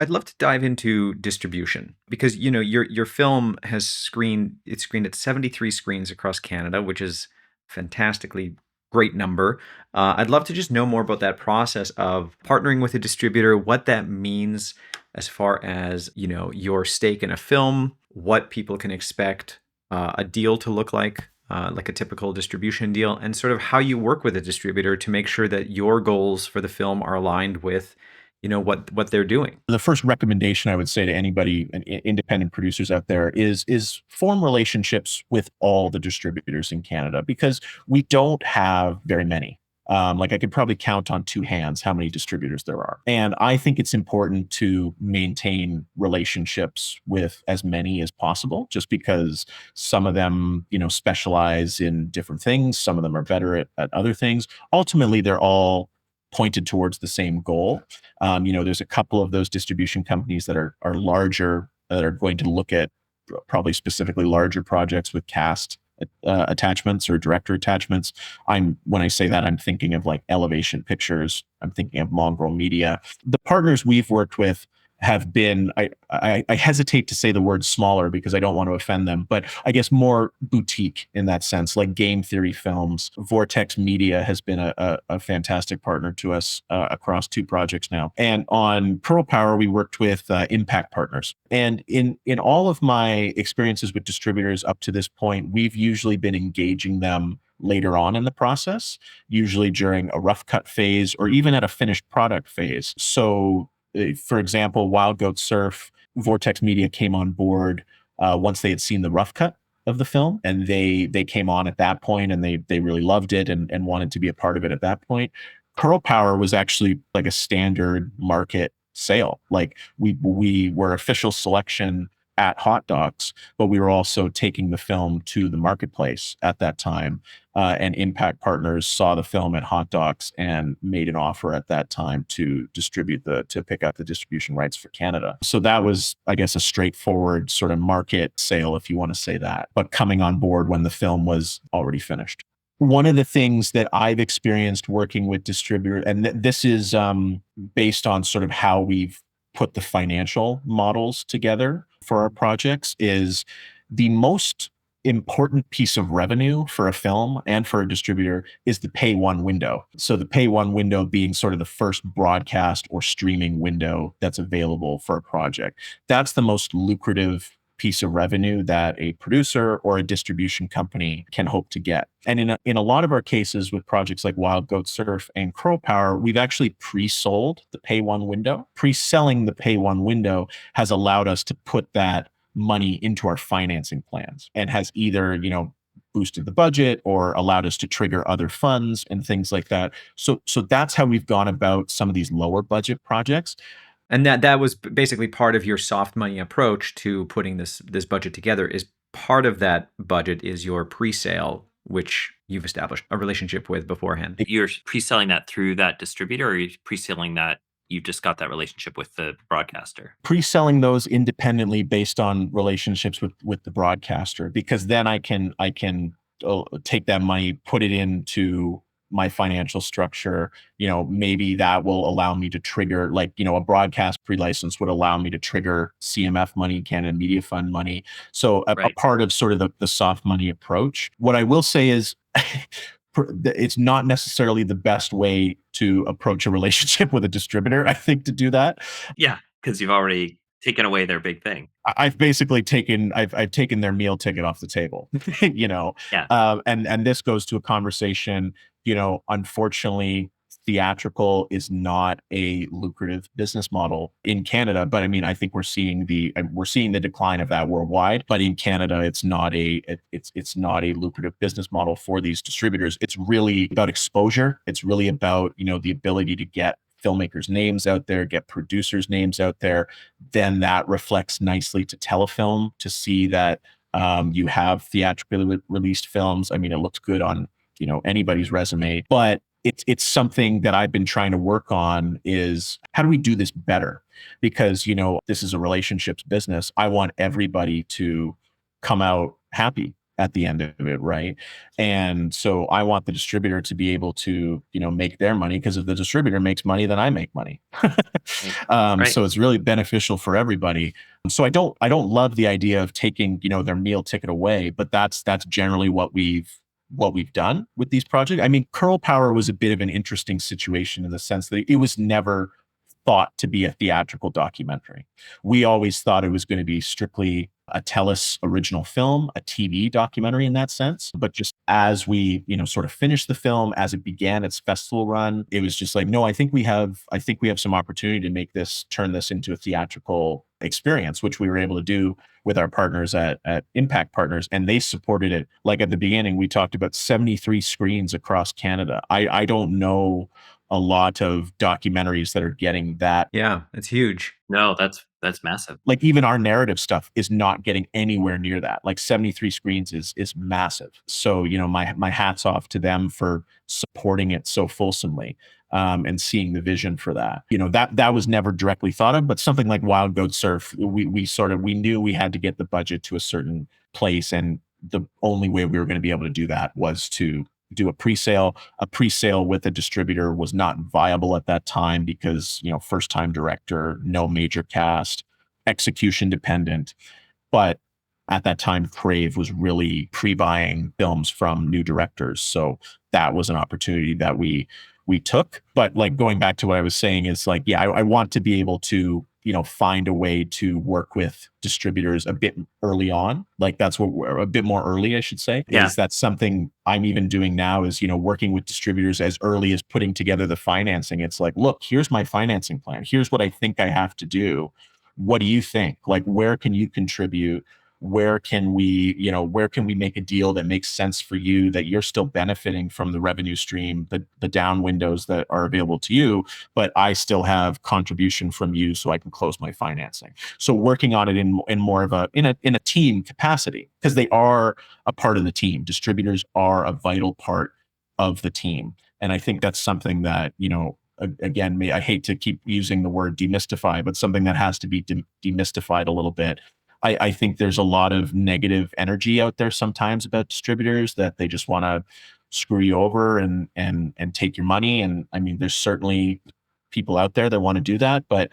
I'd love to dive into distribution because your film has screened at 73 screens across Canada, which is fantastically great number. I'd love to just know more about that process of partnering with a distributor, what that means as far as your stake in a film, what people can expect a deal to look like a typical distribution deal, and sort of how you work with a distributor to make sure that your goals for the film are aligned with what they're doing. The first recommendation I would say to anybody, independent producers out there, is form relationships with all the distributors in Canada, because we don't have very many. Like I could probably count on two hands how many distributors there are. And I think it's important to maintain relationships with as many as possible, just because some of them, specialize in different things. Some of them are better at other things. Ultimately, they're all pointed towards the same goal. There's a couple of those distribution companies that are larger, that are going to look at probably specifically larger projects with cast attachments or director attachments. When I say that, I'm thinking of like Elevation Pictures. I'm thinking of Mongrel Media. The partners we've worked with have been, I hesitate to say the word smaller because I don't want to offend them, but I guess more boutique in that sense, like Game Theory Films. Vortex Media has been a fantastic partner to us across two projects now. And on Pearl Power, we worked with Impact Partners. And in all of my experiences with distributors up to this point, we've usually been engaging them later on in the process, usually during a rough cut phase or even at a finished product phase. So for example, Wild Goat Surf, Vortex Media came on board once they had seen the rough cut of the film, and they came on at that point, and they really loved it and wanted to be a part of it at that point. Pearl Power was actually like a standard market sale. Like we were official selection at Hot Docs, but we were also taking the film to the marketplace at that time. And Impact Partners saw the film at Hot Docs and made an offer at that time to pick up the distribution rights for Canada. So that was, I guess, a straightforward sort of market sale, if you want to say that, but coming on board when the film was already finished. One of the things that I've experienced working with distributors, and this is based on sort of how we've put the financial models together for our projects, is the most important piece of revenue for a film and for a distributor is the pay one window. So the pay one window being sort of the first broadcast or streaming window that's available for a project. That's the most lucrative piece of revenue that a producer or a distribution company can hope to get. And in a lot of our cases with projects like Wild Goat Surf and Crow Power, we've actually pre-sold the pay one window. Pre-selling the pay one window has allowed us to put that money into our financing plans, and has either, boosted the budget or allowed us to trigger other funds and things like that. So that's how we've gone about some of these lower budget projects. And that was basically part of your soft money approach to putting this budget together. Is part of that budget is your pre-sale, which you've established a relationship with beforehand. You're pre-selling that through that distributor, or are you pre-selling that you just got that relationship with the broadcaster? Pre-selling those independently based on relationships with the broadcaster, because then I can take that money, put it into my financial structure. Maybe that will allow me to trigger, like, a broadcast pre-license would allow me to trigger CMF money, Canada Media Fund money. So a part of sort of the soft money approach. What I will say is it's not necessarily the best way to approach a relationship with a distributor, I think, to do that. Yeah, because you've already taken away their big thing. I've basically taken their meal ticket off the table. Yeah. And this goes to a conversation. Unfortunately, theatrical is not a lucrative business model in Canada, but I mean, I think we're seeing the decline of that worldwide. But in Canada, it's not a lucrative business model for these distributors. It's really about exposure. It's really about the ability to get filmmakers' names out there, get producers' names out there. Then that reflects nicely to Telefilm to see that you have theatrically released films. I mean, it looks good on anybody's resume, but it's something that I've been trying to work on, is how do we do this better? Because, this is a relationships business. I want everybody to come out happy at the end of it, right? And so I want the distributor to be able to, make their money, because if the distributor makes money, then I make money. Right. Right. So it's really beneficial for everybody. So I don't love the idea of taking, their meal ticket away, but that's generally what we've done with these projects. I mean, Curl Power was a bit of an interesting situation in the sense that it was never thought to be a theatrical documentary. We always thought it was going to be strictly a TELUS original film, a TV documentary in that sense. But just as we, sort of finished the film, as it began its festival run, it was just like, no, I think we have some opportunity to turn this into a theatrical experience, which we were able to do with our partners at Impact Partners, and they supported it. Like at the beginning, we talked about 73 screens across Canada. I don't know a lot of documentaries that are getting that. Yeah, it's huge. No, that's massive. Like even our narrative stuff is not getting anywhere near that. Like 73 screens is massive. So, my hat's off to them for supporting it so fulsomely, and seeing the vision for that. That was never directly thought of, but something like Wild Goat Surf, we knew we had to get the budget to a certain place, and the only way we were going to be able to do that was to do a pre-sale. A pre-sale with a distributor was not viable at that time because, first time director, no major cast, execution dependent. But at that time, Crave was really pre-buying films from new directors. So that was an opportunity that we took. But like going back to what I was saying is like, yeah, I want to be able to, find a way to work with distributors a bit early on. Like that's what we're a bit more early, I should say. Yeah. Is that something I'm even doing now is, working with distributors as early as putting together the financing. It's like, look, here's my financing plan. Here's what I think I have to do. What do you think? Like, where can you contribute? Where can we make a deal that makes sense for you, that you're still benefiting from the revenue stream, the down windows that are available to you, but I still have contribution from you so I can close my financing. So working on it in more of a team capacity, because they are a part of the team. Distributors are a vital part of the team. And I think that's something that, again, I hate to keep using the word demystify, but something that has to be demystified a little bit. I think there's a lot of negative energy out there sometimes about distributors, that they just want to screw you over and take your money. And I mean, there's certainly people out there that want to do that, but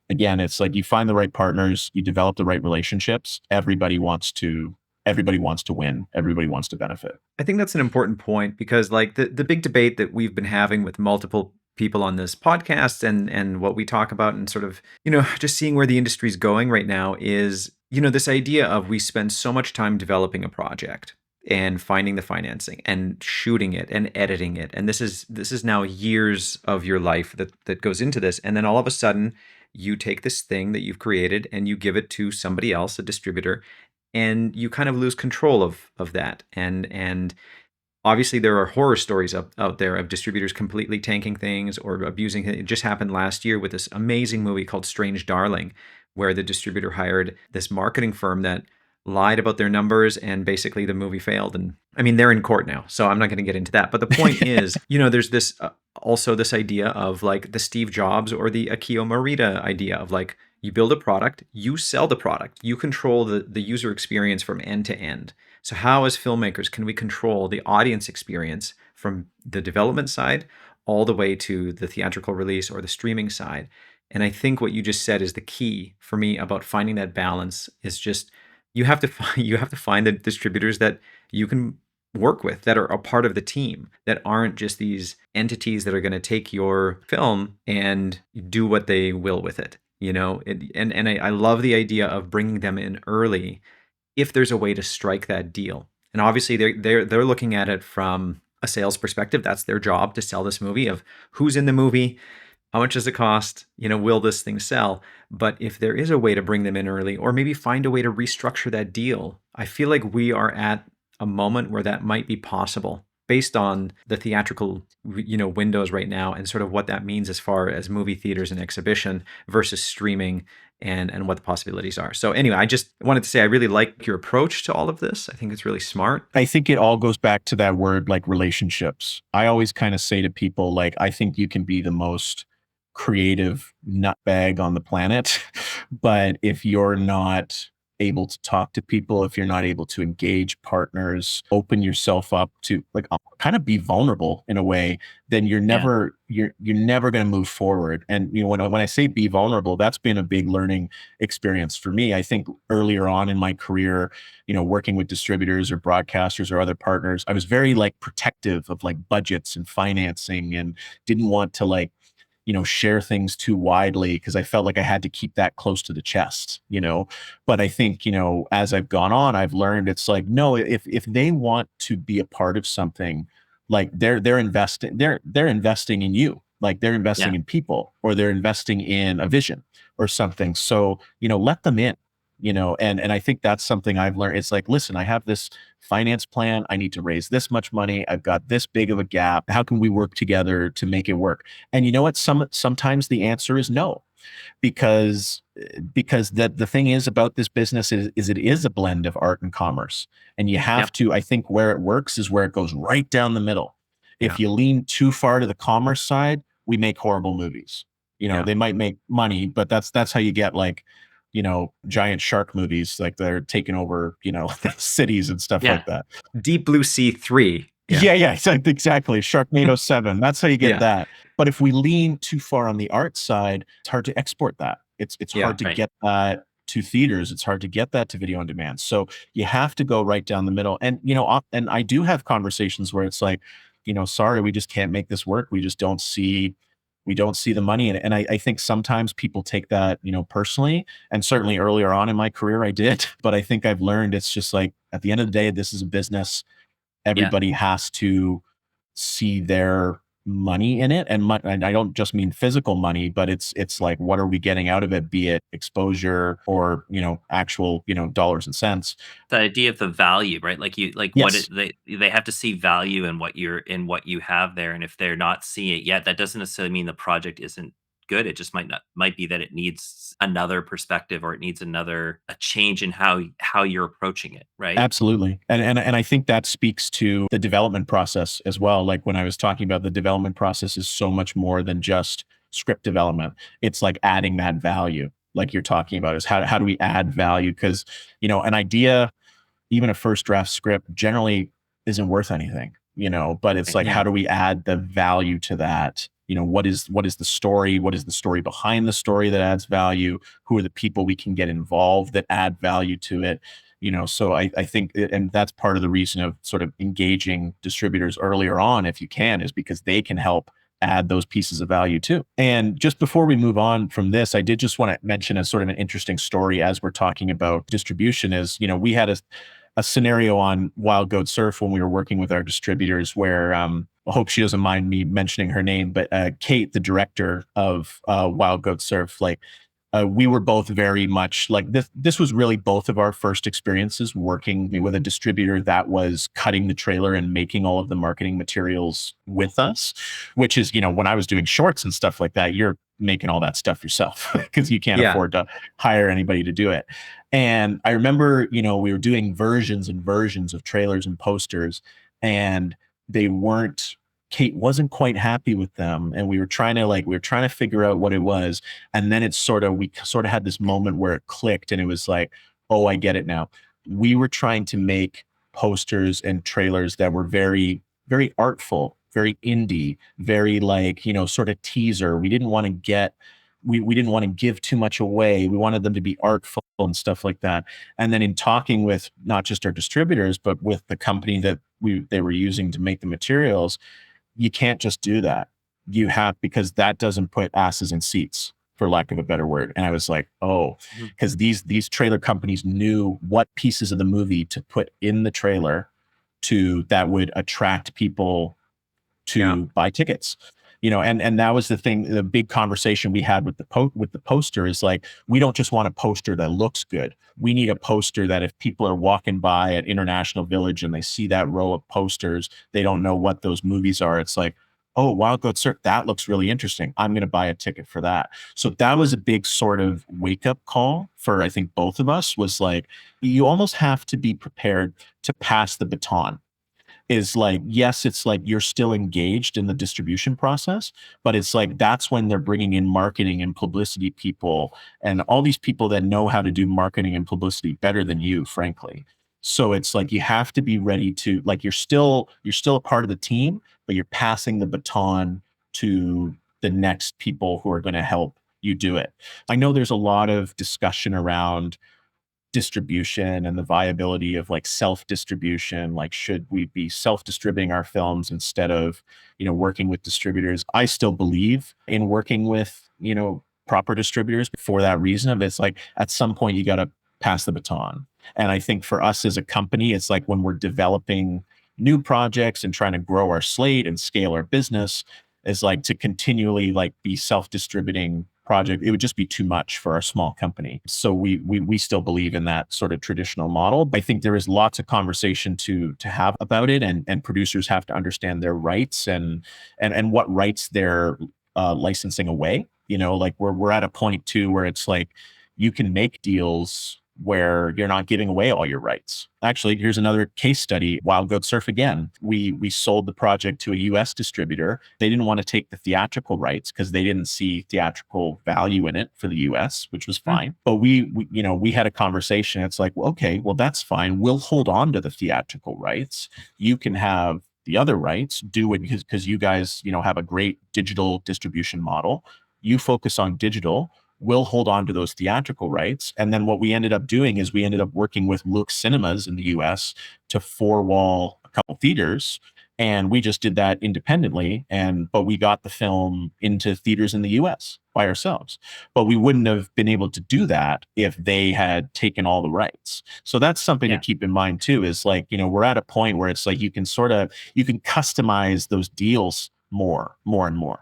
again, it's like you find the right partners, you develop the right relationships. Everybody wants to win. Everybody wants to benefit. I think that's an important point because like the big debate that we've been having with multiple people on this podcast and what we talk about and sort of, just seeing where the industry's going right now is, this idea of we spend so much time developing a project and finding the financing and shooting it and editing it. And this is now years of your life that goes into this. And then all of a sudden you take this thing that you've created and you give it to somebody else, a distributor, and you kind of lose control of that. And obviously there are horror stories out there of distributors completely tanking things or abusing it. It just happened last year with this amazing movie called Strange Darling, where the distributor hired this marketing firm that lied about their numbers and basically the movie failed. And I mean, they're in court now, so I'm not going to get into that. But the point is, there's this also this idea of like the Steve Jobs or the Akio Morita idea of like, you build a product, you sell the product, you control the user experience from end to end. So how as filmmakers can we control the audience experience from the development side all the way to the theatrical release or the streaming side? And I think what you just said is the key for me about finding that balance is just you have to find the distributors that you can work with, that are a part of the team, that aren't just these entities that are going to take your film and do what they will with it. I love the idea of bringing them in early if there's a way to strike that deal. And obviously they're looking at it from a sales perspective. That's their job, to sell this movie, of who's in the movie, how much does it cost, will this thing sell? But if there is a way to bring them in early, or maybe find a way to restructure that deal, I feel like we are at a moment where that might be possible based on the theatrical, windows right now and sort of what that means as far as movie theaters and exhibition versus streaming and what the possibilities are. So anyway, I just wanted to say I really like your approach to all of this. I think it's really smart. I think it all goes back to that word, like relationships. I always kind of say to people, like, I think you can be the most creative nutbag on the planet, but if you're not able to talk to people, if you're not able to engage partners, open yourself up to like kind of be vulnerable in a way, then Yeah. you're never going to move forward. And when I say be vulnerable, that's been a big learning experience for me. I think earlier on in my career, working with distributors or broadcasters or other partners, I was very like protective of like budgets and financing and didn't want to like share things too widely because I felt like I had to keep that close to the chest. But I think, as I've gone on, I've learned it's like, no, if they want to be a part of something, like they're investing in you, like they're investing Yeah. in people, or they're investing in a vision or something. So, let them in. And I think that's something I've learned. It's like, listen, I have this finance plan. I need to raise this much money. I've got this big of a gap. How can we work together to make it work? And you know what? Sometimes the answer is no, because the thing is about this business is it is a blend of art and commerce. And you have Yep. to, I think where it works is where it goes right down the middle. Yeah. If you lean too far to the commerce side, we make horrible movies. Yeah. They might make money, but that's how you get like, giant shark movies, like they're taking over, cities and stuff Yeah. like that. Deep Blue Sea 3. Yeah, exactly. Sharknado 7. That's how you get Yeah. that. But if we lean too far on the art side, it's hard to export that. It's Yeah. hard to Right. get that to theaters. It's hard to get that to video on demand. So you have to go right down the middle. And and I do have conversations where it's like, sorry, we just can't make this work. We don't see the money in it. And I think sometimes people take that, personally. And certainly earlier on in my career, I did. But I think I've learned it's just like at the end of the day, this is a business. Yeah. Everybody has to see their money in it, and I don't just mean physical money, but it's like, what are we getting out of it, be it exposure or actual dollars and cents. The idea of the value, right? Like what Yes, they have to see value in what you have there, and if they're not seeing it yet, that doesn't necessarily mean the project isn't good. It just might be that it needs another perspective, or it needs a change in how you're approaching it, right? absolutely. And I think that speaks to the development process as well. Like when I was talking about, the development process is so much more than just script development. It's like adding that value, like you're talking about, is how do we add value? Because an idea, even a first draft script, generally isn't worth anything, but it's Right. like, Yeah. how do we add the value to that? What is the story? What is the story behind the story that adds value? Who are the people we can get involved that add value to it? So I think, and that's part of the reason of sort of engaging distributors earlier on, if you can, is because they can help add those pieces of value too. And just before we move on from this, I did just want to mention as sort of an interesting story as we're talking about distribution is, we had a scenario on Wild Goat Surf when we were working with our distributors where, I hope she doesn't mind me mentioning her name, but Kate, the director of Wild Goat Surf, like we were both very much like this. This was really both of our first experiences working with a distributor that was cutting the trailer and making all of the marketing materials with us, which is, when I was doing shorts and stuff like that, you're making all that stuff yourself because you can't Yeah. afford to hire anybody to do it. And I remember, we were doing versions and versions of trailers and posters, and they weren't, Kate wasn't quite happy with them. And we were trying to figure out what it was. And then we sort of had this moment where it clicked, and it was like, oh, I get it now. We were trying to make posters and trailers that were very, very artful, very indie, very like, sort of teaser. We didn't want to give too much away. We wanted them to be artful and stuff like that. And then in talking with not just our distributors, but with the company that they were using to make the materials, you can't just do that. Because that doesn't put asses in seats, for lack of a better word. And I was like, oh, Mhm. because these trailer companies knew what pieces of the movie to put in the trailer that would attract people Yeah. to buy tickets. And that was the thing, the big conversation we had with the poster is like, we don't just want a poster that looks good. We need a poster that if people are walking by at International Village and they see that row of posters, they don't know what those movies are. It's like, oh, Wild Goat Surf, that looks really interesting. I'm going to buy a ticket for that. So that was a big sort of wake up call for, I think, both of us, was like, you almost have to be prepared to pass the baton. is like, yes, it's like you're still engaged in the distribution process, but it's like that's when they're bringing in marketing and publicity people and all these people that know how to do marketing and publicity better than you, frankly. So it's like you have to be ready to, like, you're still a part of the team, but you're passing the baton to the next people who are going to help you do it. I know there's a lot of discussion around distribution and the viability of like self-distribution. Like, should we be self-distributing our films instead of, working with distributors? I still believe in working with, proper distributors for that reason of it's like at some point you got to pass the baton. And I think for us as a company, it's like when we're developing new projects and trying to grow our slate and scale our business, is like to continually like be self-distributing project, it would just be too much for our small company. So we still believe in that sort of traditional model. I think there is lots of conversation to have about it, and producers have to understand their rights and what rights they're licensing away. Like we're at a point too where it's like you can make deals where you're not giving away all your rights. Actually, here's another case study. Wild Goat Surf again. We sold the project to a U.S. distributor. They didn't want to take the theatrical rights because they didn't see theatrical value in it for the U.S., which was fine. But we had a conversation. It's like, well, okay, well, that's fine. We'll hold on to the theatrical rights. You can have the other rights, do it because you guys, have a great digital distribution model. You focus on digital. We'll hold on to those theatrical rights. And then what we ended up doing is we ended up working with Look Cinemas in the US to four-wall a couple theaters. And we just did that independently. But we got the film into theaters in the US by ourselves. But we wouldn't have been able to do that if they had taken all the rights. So that's something to keep in mind too, is like, we're at a point where it's like you can customize those deals more and more.